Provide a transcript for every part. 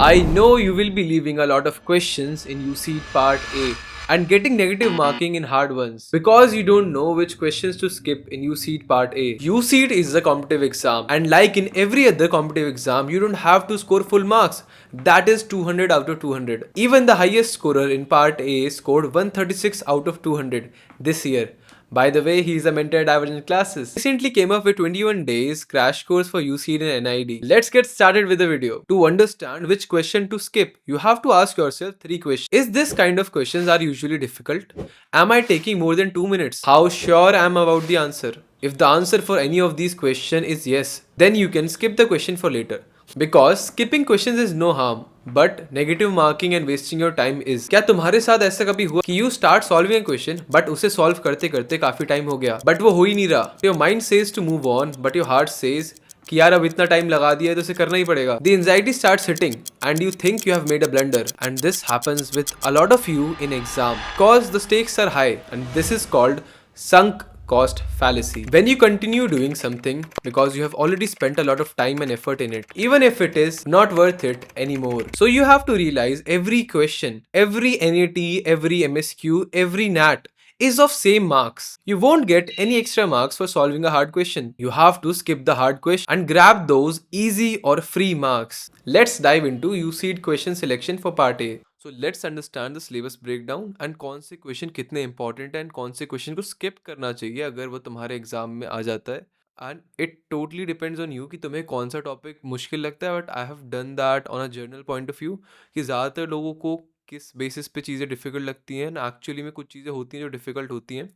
I know you will be leaving a lot of questions in UCET Part A and getting negative marking in hard ones because you don't know which questions to skip in UCET Part A. UCET is a competitive exam, and like in every other competitive exam, you don't have to score full marks. That is 200 out of 200. Even the highest scorer in Part A scored 136 out of 200 this year. By the way, he is a mentor at Divergent Classes. Recently came up with 21 days crash course for UCET and NID. Let's get started with the video. To understand which question to skip, you have to ask yourself 3 questions. Is this kind of questions are usually difficult? Am I taking more than 2 minutes? How sure am I about the answer? If the answer for any of these questions is yes, then you can skip the question for later. Because skipping questions is no harm, but negative marking and wasting your time is. क्या तुम्हारे साथ ऐसा कभी हुआ कि you start solving a question but उसे solve करते करते काफी टाइम हो गया बट वो हो ही नहीं रहा? Your mind says to move on but your heart says कि यार अब इतना टाइम लगा दिया है तो उसे करना ही पड़ेगा। The anxiety start hitting and you think you have made a blunder and this happens with a lot of you in exam because the stakes are high and this is called sunk cost fallacy. When you continue doing something because you have already spent a lot of time and effort in it, even if it is not worth it anymore. So you have to realize every question, every NAT, every MSQ, every NAT is of same marks. You won't get any extra marks for solving a hard question. You have to skip the hard question and grab those easy or free marks. Let's dive into UCED question selection for part A. So let's understand the syllabus break down एंड कौन से question कितने important हैं and कौन से question को skip करना चाहिए अगर वो तुम्हारे एग्जाम में आ जाता है। And it totally depends on you कि तुम्हें कौन सा टॉपिक मुश्किल लगता है, but I have done that on a general point of view कि ज़्यादातर लोगों को किस बेसिस पे चीज़ें डिफ़िकल्ट लगती हैं एंड एक्चुअली में कुछ चीज़ें होती हैं जो डिफ़िकल्ट होती हैं।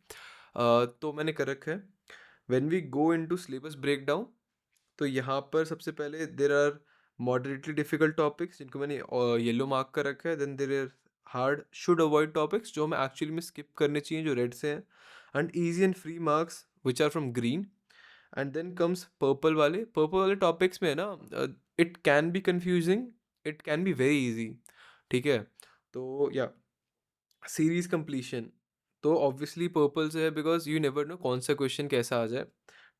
तो मैंने कर रखा है। When we go into syllabus break down, तो यहाँ पर सबसे पहले there are moderately difficult topics जिनको मैंने येलो मार्क कर रखा है। Then there are hard should avoid topics जो हमें एक्चुअली में स्किप करने चाहिए जो रेड से हैं, and easy and free marks which are from green. And then comes purple वाले टॉपिक्स में है ना, it can be confusing, it can be very easy. ठीक है, तो या सीरीज कंप्लीशन तो ऑब्वियसली पर्पल से है बिकॉज यू नेवर नो कौन सा क्वेश्चन कैसा आ जाए।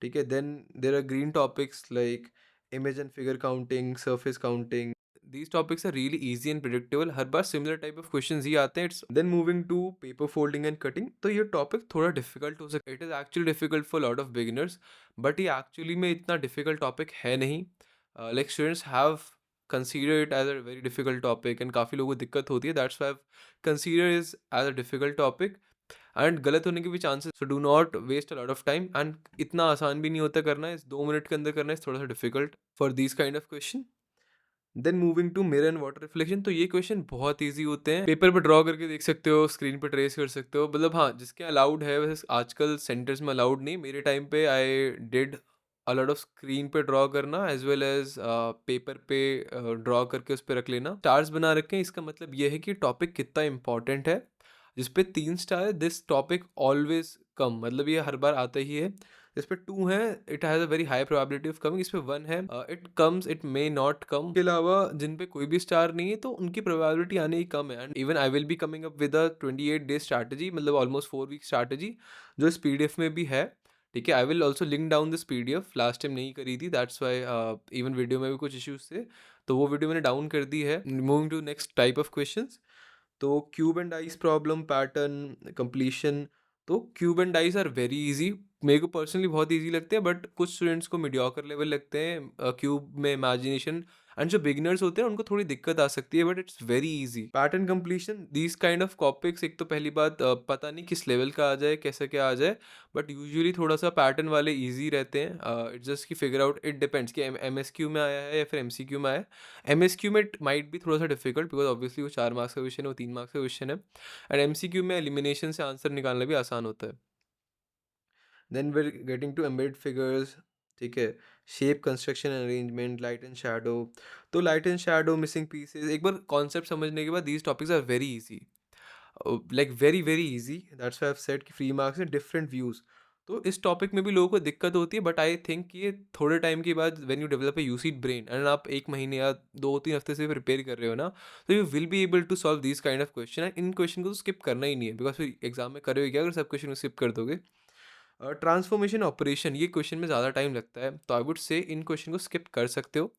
ठीक है, then there are green topics like image and figure counting, surface counting. These topics are really easy and predictable, हर बार सिमिलर टाइप ऑफ क्वेश्चन ही आते हैं। It's then moving to paper folding and cutting, तो ये topic थोड़ा difficult हो सकता है। It is actually difficult for lot of beginners, but ये एक्चुअली में इतना डिफिकल्ट टॉपिक है नहीं। Like students have consider it as a very difficult topic and काफ़ी लोगों को दिक्कत होती है, that's why consider is as a difficult topic and गलत होने के भी chances. So do not waste a lot of time, and इतना आसान भी नहीं होता करना है, इस 2 मिनट के अंदर करना है, थोड़ा सा difficult for this kind of question. Then moving to mirror and water reflection, तो ये क्वेश्चन बहुत ईजी होते हैं, पेपर पर ड्रॉ करके देख सकते हो, स्क्रीन पर ट्रेस कर सकते हो, मतलब हाँ जिसके अलाउड है। वैसे आजकल सेंटर्स में अलाउड नहीं, मेरे टाइम पे I did a lot of screen पे ड्रॉ करना एज वेल एज पेपर पे ड्रॉ करके उस पर रख लेना। स्टार्स बना रखे हैं, इसका मतलब ये है कि टॉपिक कितना इंपॉर्टेंट है। जिस पे 3 स्टार है, दिस टॉपिक ऑलवेज कम, मतलब ये हर बार आता ही है। जिस पे 2 है, it has a very high probability of coming. इस पे 1 है, it comes, it may not come. के अलावा जिन पे कोई भी स्टार नहीं है तो उनकी प्रोबेबिलिटी आने की कम है। And even I will be coming up with a 28 day strategy, मतलब ऑलमोस्ट 4 वीक स्ट्रैटेजी जो इस PDF में भी है। ठीक है, I will also link down this PDF, last time नहीं करी थी, दैट्स वाई इवन वीडियो में भी कुछ इश्यूज थे, तो वो वीडियो मैंने डाउन कर दी है। Moving to next type of question, तो cube and dice problem pattern completion, तो cube and dice are very easy. मेरे को पर्सनली बहुत इजी लगते हैं, बट कुछ स्टूडेंट्स को मीडियोकर लेवल लगते हैं क्यूब में इमेजिनेशन, एंड जो बिगिनर्स होते हैं उनको थोड़ी दिक्कत आ सकती है, but it's very easy. Pattern completion, these kind of topics, एक तो पहली बात पता नहीं किस लेवल का आ जाए, कैसे क्या आ जाए, बट यूजुअली थोड़ा सा पैटर्न वाले इजी रहते हैं। इट्स जस्ट कि फिगर आउट, इट डिपेंड्स कि MSQ में आया है या फिर MCQ में आया है। MSQ में इट माइट भी थोड़ा सा डिफिकल्ट बिकॉज ऑब्वियसली वो 4 मार्क्स का क्वेश्चन है, वो 3 मार्क्स का क्वेश्चन है, एंड MCQ में एलिमिनेशन से आंसर निकालना भी आसान होता है। Then we're getting to embedded figures. ठीक है, shape construction arrangement, light and shadow, तो light and shadow, missing pieces, एक बार कॉन्सेप्ट समझने के बाद these topics are very easy, like very very easy. That's why I have said कि free marks हैं, डिफरेंट व्यूज। तो इस टॉपिक में भी लोगों को दिक्कत होती है, बट आई थिंक ये थोड़े टाइम के बाद when you develop a UCEED brain and आप 1 महीने या 2-3 हफ्ते से प्रिपेयर कर रहे हो ना, तो you will be able to solve this kind of question, and इन क्वेश्चन को तो स्किप करना ही नहीं है बिकॉज फिर एग्जाम में करोगे क्या अगर सब क्वेश्चन को स्किप कर दोगे। ट्रांसफॉर्मेशन ऑपरेशन, ये क्वेश्चन में ज़्यादा टाइम लगता है, तो आई वुड से इन क्वेश्चन को स्किप कर सकते हो।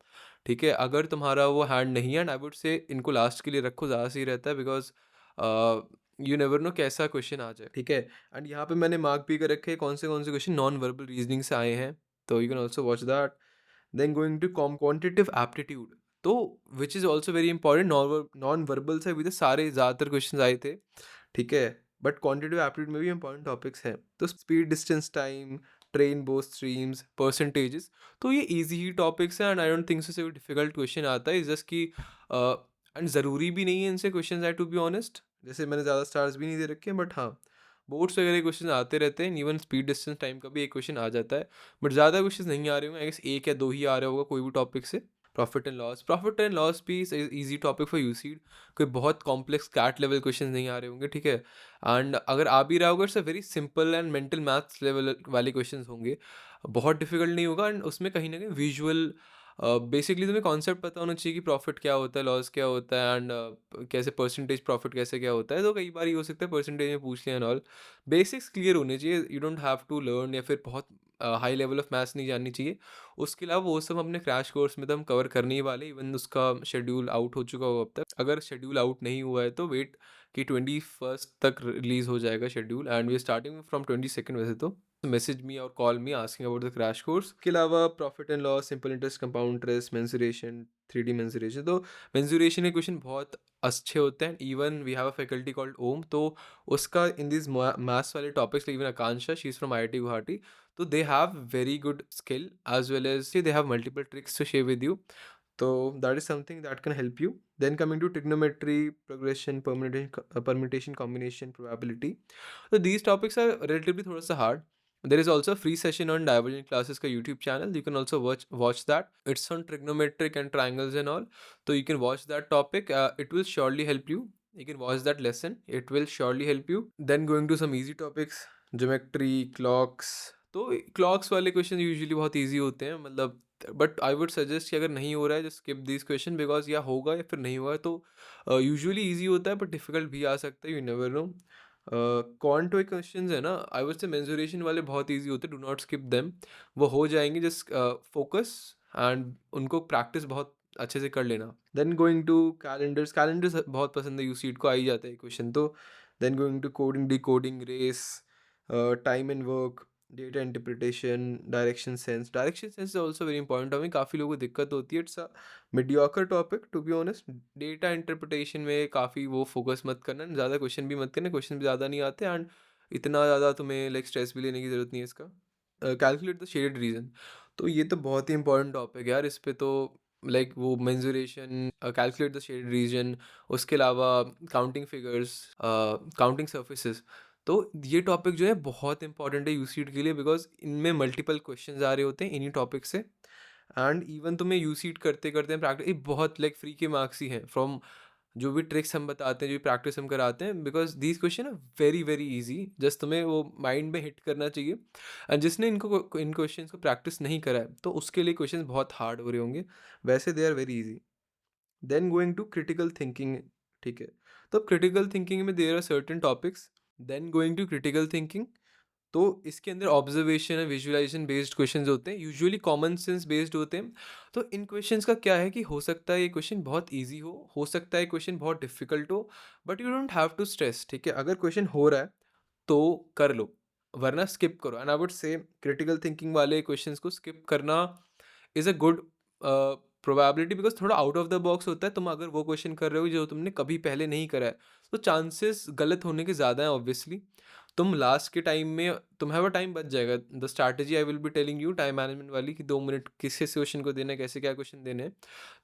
ठीक है, अगर तुम्हारा वो हैंड नहीं है, एंड आई वुड से इनको लास्ट के लिए रखो, ज़्यादा सही रहता है, बिकॉज यू नेवर नो कैसा क्वेश्चन आ जाए। ठीक है, एंड यहाँ पे मैंने मार्क भी कर रखे हैं कौन से क्वेश्चन नॉन वर्बल रीजनिंग से आए हैं, तो you can also watch that. Then going to quantitative aptitude, तो which is also very important. Non verbal से अभी तक सारे ज़्यादातर क्वेश्चन आए थे। ठीक है, बट क्वांटिटेटिव एप्टीट्यूड में भी इंपॉर्टेंट टॉपिक्स हैं, तो speed, distance, time, train both streams, percentages, तो ये इजी ही टॉपिक्स हैं, and I don't think so से डिफिकल्ट क्वेश्चन आता है, जस्ट कि एंड ज़रूरी भी नहीं है इनसे क्वेश्चन आए, टू बी ऑनेस्ट। जैसे मैंने ज़्यादा स्टार्स भी नहीं दे रखे हैं, बट हाँ, बोर्ड्स वगैरह क्वेश्चन आते रहते हैं, इवन स्पीड डिस्टेंस टाइम का भी एक क्वेश्चन आ जाता है, बट ज़्यादा क्वेश्चन नहीं आ रहे होंगे, आई गेस एक या दो ही आ रहा होगा कोई भी टॉपिक से। प्रॉफिट एंड लॉस भी इजी टॉपिक फॉर यूसीड, कोई बहुत कॉम्प्लेक्स कैट लेवल क्वेश्चन नहीं आ रहे होंगे। ठीक है, एंड अगर आ भी रहा होगा, it's a very simple and mental maths level वाले क्वेश्चन होंगे, बहुत डिफिकल्ट नहीं होगा, एंड उसमें कहीं ना कहीं विजुअल, बेसिकली तुम्हें कॉन्सेप्ट पता होना चाहिए कि प्रॉफिट क्या होता है, लॉस क्या होता है, एंड कैसे परसेंटेज प्रॉफिट कैसे क्या होता है, तो कई बार ये हो सकता है परसेंटेज में पूछ लिया एंड ऑल। बेसिक्स क्लियर होने चाहिए, you don't have to learn, या फिर बहुत हाई लेवल ऑफ मैथ्स नहीं जाननी चाहिए। उसके अलावा वो सब अपने क्रैश कोर्स में तो हम कवर करने ही वाले, इवन उसका शेड्यूल आउट हो चुका हो अब तक, अगर शेड्यूल आउट नहीं हुआ है तो वेट कि 21 तक रिलीज हो जाएगा schedule, and we starting from 22 वैसे तो। मैसेज मी और call me asking about the crash course. के अलावा profit and loss, simple interest, compound interest, mensuration, 3D mensuration, तो मेंसुरेशन के क्वेश्चन बहुत अच्छे होते हैं, even we have a faculty called Om, तो उसका इन दिस मैथ्स वाले topics, even Akanksha, she is from IIT Guwahati, so they have very good skill, as well as see, they have multiple tricks to share with you, so that is something that can help you. Then coming to trigonometry, progression, permutation, combination, probability, so these topics are relatively thoda sa hard. There is also a free session on divergent classes ka YouTube channel, you can also watch that, it's on trigonometric and triangles and all, so you can watch that topic, it will surely help you. You can watch that lesson, it will surely help you. Then going to some easy topics, geometry, clocks, तो clocks वाले question usually बहुत easy होते हैं, मतलब, but I would suggest कि अगर नहीं हो रहा है just skip this question, because या होगा या फिर नहीं होगा, तो यूजुअली इजी होता है, बट डिफिकल्ट भी आ सकता है, यू नेवर नो। क्वांटो क्वेश्चंस है ना, आई वुड से मेंसुरेशन वाले बहुत इजी होते हैं, डू नॉट स्किप देम, वो हो जाएंगे, जस्ट फोकस, एंड उनको प्रैक्टिस बहुत अच्छे से कर लेना। Then going to calendars, calendars बहुत पसंद है, यूसीड को आ ही जाता है क्वेश्चन तो। Then going to coding, decoding, race, time and work, data interpretation, direction sense is also very important, हमें काफ़ी लोगों को दिक्कत होती है, it's a mediocre topic to be honest. Data interpretation में काफ़ी वो फोकस मत करना, ज़्यादा क्वेश्चन भी मत करना, क्वेश्चन भी ज़्यादा नहीं आते, एंड इतना ज़्यादा तुम्हें लाइक स्ट्रेस भी लेने की ज़रूरत नहीं है इसका। कैलकुलेट द शेडेड रीजन, तो ये तो बहुत ही इंपॉर्टेंट टॉपिक है यार, इस पे तो लाइक वो mensuration, calculate the shaded region, उसके अलावा काउंटिंग फिगर्स, काउंटिंग सर्फेसेस, तो ये टॉपिक जो है बहुत इंपॉर्टेंट है यूसीड के लिए, बिकॉज इनमें मल्टीपल क्वेश्चंस आ रहे होते हैं इन्हीं टॉपिक से, एंड इवन तुम्हें यूसीड करते करते प्रैक्टिस बहुत लाइक फ्री के मार्क्स ही हैं फ्रॉम जो भी ट्रिक्स हम बताते हैं, जो भी प्रैक्टिस हम कराते हैं, because these question are very very easy, just तुम्हें वो माइंड में हिट करना चाहिए, एंड जिसने इन क्वेश्चंस को प्रैक्टिस नहीं करा है तो उसके लिए क्वेश्चंस बहुत हार्ड हो रहे होंगे, वैसे they are very easy. Then going to critical thinking, ठीक है, तो क्रिटिकल थिंकिंग में there are certain topics. Then going to critical thinking, तो इसके अंदर ऑब्जर्वेशन है, विजुअलाइजेशन बेस्ड क्वेश्चंस होते हैं, यूजुअली कॉमन सेंस बेस्ड होते हैं, तो इन क्वेश्चंस का क्या है कि हो सकता है ये क्वेश्चन बहुत इजी हो सकता है क्वेश्चन बहुत डिफिकल्ट हो, but you don't have to stress. ठीक है, अगर क्वेश्चन हो रहा है तो कर लो, वरना स्किप करो, एंड आई वुड से क्रिटिकल थिंकिंग वाले क्वेश्चंस को स्किप करना is a good probability, because थोड़ा आउट ऑफ द बॉक्स होता है, तुम अगर वो क्वेश्चन कर रहे हो जो तुमने कभी पहले नहीं करा है, तो चांसेस गलत होने के ज़्यादा हैं ऑब्वियसली। तुम लास्ट के टाइम में तुम्हारा वो टाइम बच जाएगा, the strategy I will be telling you time management वाली, कि 2 मिनट किस किस क्वेश्चन को देना है, कैसे क्या क्वेश्चन देने हैं,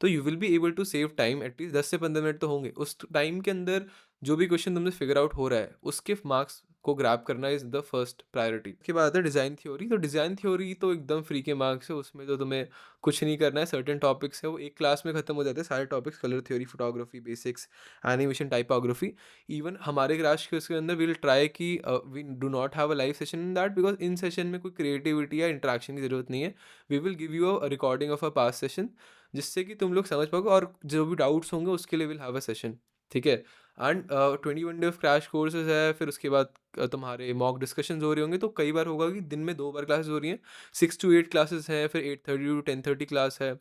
तो you will be able to save time, at least 10 से 15 मिनट तो होंगे, उस टाइम के अंदर जो भी क्वेश्चन तुमसे फिगर आउट हो रहा है उसके मार्क्स को ग्रैब करना इज द फर्स्ट प्रायोरिटी। उसके बाद आता है डिज़ाइन थ्योरी, तो डिज़ाइन थ्योरी तो एकदम फ्री के मार्क्स है, उसमें तो तुम्हें कुछ नहीं करना है, सर्टेन टॉपिक्स है वो एक क्लास में खत्म हो जाते हैं सारे topics, colour theory, photography basics, animation, typography. Even हमारे क्रैश कोर्स के अंदर विल ट्राई कि we do not have a live session in that, because इन सेशन में कोई क्रिएटिविटी या इंटरेक्शन की जरूरत नहीं है, we will give you a recording of a past session, जिससे कि तुम लोग समझ पाओगे, और जो भी डाउट्स होंगे उसके लिए विल हैव अ सेशन। ठीक है, and 21 day of crash courses है, फिर उसके बाद तुम्हारे मॉक डिस्कशंस हो रहे होंगे, तो कई बार होगा कि दिन में 2 बार क्लासेस हो रही हैं, 6 to 8 क्लासेस हैं, फिर 8:30 to 10:30 क्लास है,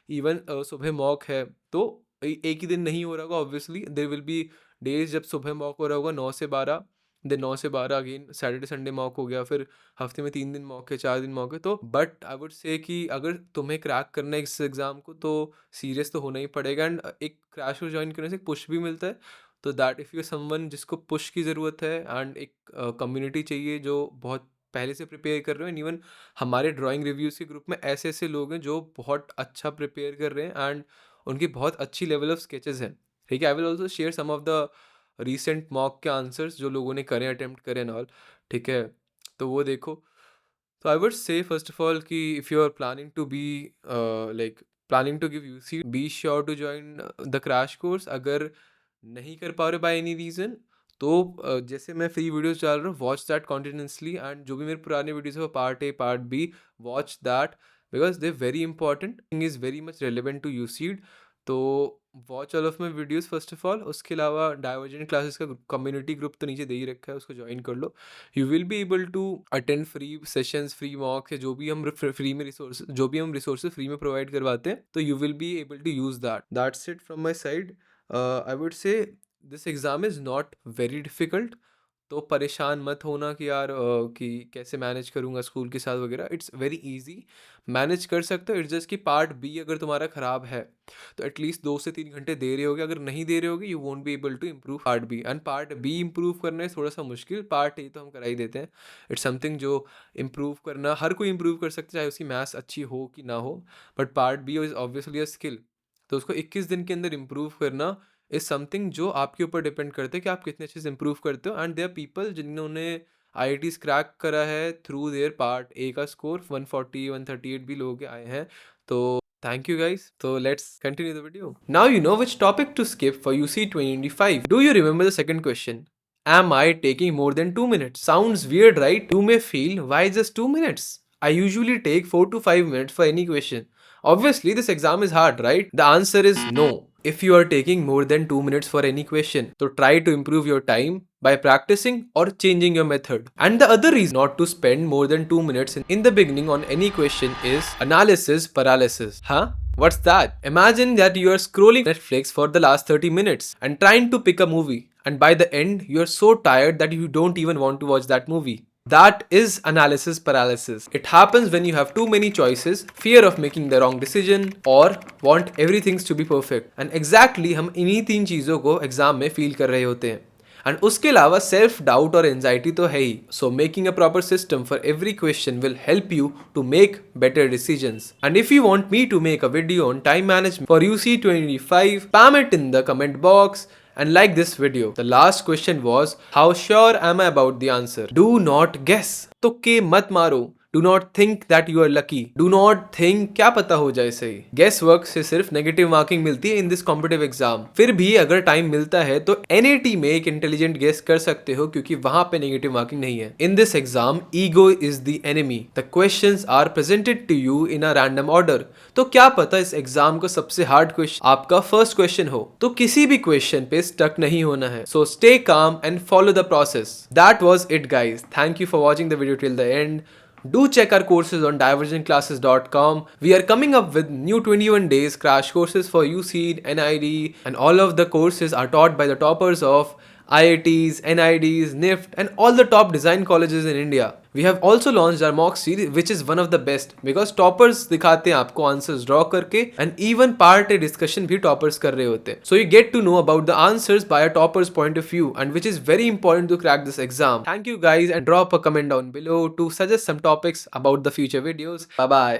इवन सुबह मॉक है। तो एक ही दिन नहीं हो रहा होगा, obviously there will be days जब सुबह मॉक हो रहा होगा 9 से 12, देन 9 से 12 अगेन सैटरडे संडे मॉक हो गया, फिर हफ्ते में 3 दिन मॉक है, 4 दिन मॉक है। तो बट आई वुड से कि अगर तुम्हें क्रैक करना है इस एग्ज़ाम को तो सीरियस तो होना ही पड़ेगा, एंड एक क्रैश कोर्स ज्वाइन करने से पुश भी मिलता है। तो दैट इफ़ यू समवन जिसको पुश की ज़रूरत है एंड एक कम्युनिटी चाहिए जो बहुत पहले से प्रिपेयर कर रहे हो, एंड इवन हमारे ड्राइंग रिव्यूज़ के ग्रुप में ऐसे ऐसे लोग हैं जो बहुत अच्छा प्रिपेयर कर रहे हैं एंड उनकी बहुत अच्छी लेवल ऑफ स्केचेस हैं। ठीक है, I will also share some of the recent mock के आंसर्स जो लोगों ने करें, अटेम्प्ट करें एंड ऑल। ठीक है, तो वो देखो। तो I would say first of all कि if you are planning to be like planning to give UC, be sure to join the crash course. अगर नहीं कर पा रहे बाय एनी रीज़न, तो जैसे मैं फ्री वीडियोस डाल रहा हूँ, वॉच दैट कॉन्टिन्यूसली, एंड जो भी मेरे पुराने वीडियोस है वो part A part B, watch that because they very important, is very much relevant to UCEED. तो watch all of my videos first of all. उसके अलावा डाइवर्जेंट क्लासेस का कम्युनिटी ग्रुप तो नीचे दे ही रखा है, उसको ज्वाइन कर लो। You will be able to attend free sessions, free mock है, जो भी हम फ्री में रिसोर्सेज फ्री में प्रोवाइड करवाते हैं, तो you will be able to use that. That's it from my side. I would say this exam is not very difficult. तो परेशान मत होना कि यार कि कैसे मैनेज करूँगा स्कूल के साथ वगैरह। इट्स वेरी इजी, मैनेज कर सकते हो। इट्स जस्ट कि पार्ट बी अगर तुम्हारा ख़राब है तो एटलीस्ट 2 से 3 घंटे दे रहे होगे। अगर नहीं दे रहे होगे you won't be able to improve part B, and part B improve करना है थोड़ा सा मुश्किल, पार्ट ए तो हम करा ही देते हैं। इट्स समथिंग जो इम्प्रूव करना हर कोई इम्प्रूव कर सकता है, चाहे उसकी मैथ्स अच्छी हो कि ना हो। But part B is obviously a skill, तो उसको 21 दिन के अंदर इम्प्रूव करना इज समथिंग जो आपके ऊपर डिपेंड करते हैं कि आप कितने अच्छे से इम्प्रूव करते हो। एंड देयर पीपल जिन्होंने आई क्रैक करा है थ्रू देयर पार्ट ए का स्कोर 140 138 भी लोग आए हैं। तो थैंक यू गाइस, तो let's continue the video. Now you know which topic to skip for UC 2025। Do you remember the second question? Am I taking more than 2 minutes? Sounds weird, right? You may feel, why just 2 minutes? I usually take 4 to 5 minutes for any question. Obviously, this exam is hard, right? The answer is no. If you are taking more than 2 minutes for any question, so try to improve your time by practicing or changing your method. And the other reason not to spend more than 2 minutes in the beginning on any question is analysis paralysis. Huh? What's that? Imagine that you are scrolling Netflix for the last 30 minutes and trying to pick a movie, and by the end, you are so tired that you don't even want to watch that movie. That is analysis paralysis. It happens when you have too many choices, fear of making the wrong decision, or want everything to be perfect. And exactly हम इन्हीं 3 चीज़ों को exam में feel कर रहे होते हैं। And उसके अलावा सेल्फ डाउट और एंजाइटी तो है ही। So making a proper system for every question will help you to make better decisions. And if you want me to make a video on time management for UC 2025, spam it in the comment box and like this video. The last question was, how sure am I about the answer? Do not guess. तुक्के मत मारो। Do not think that you are lucky. Do not think क्या पता हो जाए सही। Guess work से सिर्फ नेगेटिव मार्किंग मिलती है इन दिस कॉम्पिटिटिव एग्जाम। फिर भी अगर टाइम मिलता है तो NAT में एक इंटेलिजेंट गेस कर सकते हो, क्योंकि वहां पे नेगेटिव मार्किंग नहीं है। In this exam ego is the enemy. The questions are presented to you in a random order. तो क्या पता इस एग्जाम का सबसे हार्ड क्वेश्चन आपका फर्स्ट क्वेश्चन हो। तो किसी भी क्वेश्चन पे स्टक नहीं होना है। So stay calm and follow the process. That was it guys. Thank you for watching the video till the end. Do check our courses on divergentclasses.com. We are coming up with new 21 days crash courses for UCED, NID, and all of the courses are taught by the toppers of IITs, NIDs, NIFT, and all the top design colleges in India. We have also launched our mock series, which is one of the best because toppers दिखाते हैं आपको answers draw करके, and even part A discussion भी toppers कर रहे होते हैं. So you get to know about the answers by a topper's point of view, and which is very important to crack this exam. Thank you guys, and drop a comment down below to suggest some topics about the future videos. Bye bye.